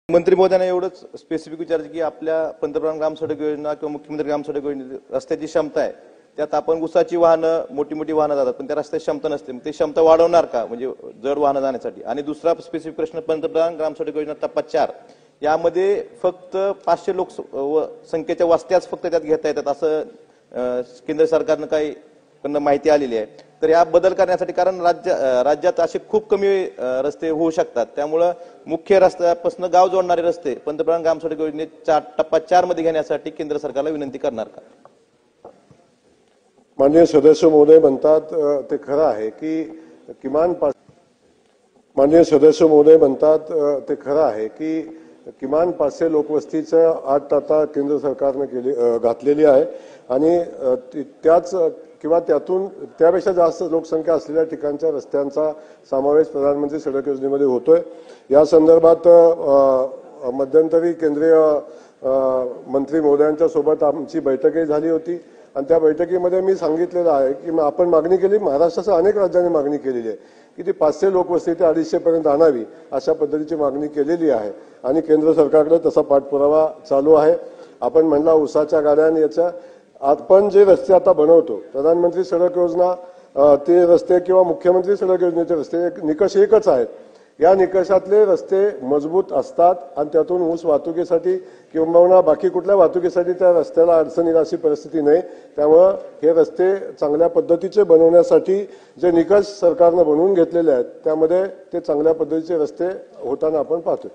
मंत्री महोदयांना एवढंच स्पेसिफिक विचारायचं की आपल्या पंतप्रधान ग्राम सडक योजना किंवा मुख्यमंत्री ग्राम सडक योजना रस्त्याची क्षमता आहे त्यात आपण उसाची वाहनं मोठी वाहनं जातात पण त्या रस्त्याची क्षमता नसते ते क्षमता वाढवणार का म्हणजे जड वाहनं जाण्यासाठी। आणि दुसरा स्पेसिफिक प्रश्न पंतप्रधान ग्राम सडक योजना टप्पा 4 यामध्ये फक्त 500 लोकसंख्येच्या वस्त्याच फक्त त्यात घेता येतात असं केंद्र सरकारनं काही माहिती आलेली आहे। तर या बदल करण्यासाठी कारण राज्यात असे खूप कमी रस्ते होऊ शकतात त्यामुळे मुख्य रस्त्यापासून गाव जोडणारे रस्ते पंतप्रधान ग्राम सडक योजनेच्या टप्पा 4 मध्ये घेण्यासाठी केंद्र सरकारला विनंती करणार का। माननीय सदस्य महोदय म्हणतात ते खरं आहे की किमान 500 लोकवस्तीचं अट आता केंद्र सरकारने घातलेली आहे आणि त्यातून त्यापेक्षा जास्त लोकसंख्या असलेल्या ठिकाणच्या रस्त्यांचा समावेश प्रधानमंत्री सडक योजनेमध्ये होतोय। या संदर्भात मध्यंतरी केंद्रीय मंत्री महोदयांच्या सोबत आमची बैठकही झाली होती आणि त्या बैठकीमध्ये मी सांगितलेलं आहे की आपण मागणी केली, महाराष्ट्राच्या अनेक राज्यांनी मागणी केलेली आहे की ती 500 लोकवस्ती ते 250 पर्यंत आणावी अशा पद्धतीची मागणी केलेली आहे आणि केंद्र सरकारकडे तसा पाठपुरावा चालू आहे। आपण म्हणला उसाच्या गाड्या याच्या आपण जे रस्ते आता बनवतो प्रधानमंत्री सडक योजना ते रस्ते किंवा मुख्यमंत्री सडक योजनेचे रस्ते निकष एकच आहेत। या निकषातले रस्ते मजबूत असतात आणि त्यातून ऊस वाहतुकीसाठी किंवा बाकी कुठल्या वाहतुकीसाठी त्या रस्त्याला अडचण येईल अशी परिस्थिती नाही। त्यामुळे हे रस्ते चांगल्या पद्धतीचे बनवण्यासाठी जे निकष सरकारने बनवून घेतलेले आहेत त्यामध्ये ते चांगल्या पद्धतीचे रस्ते होताना आपण पाहतो।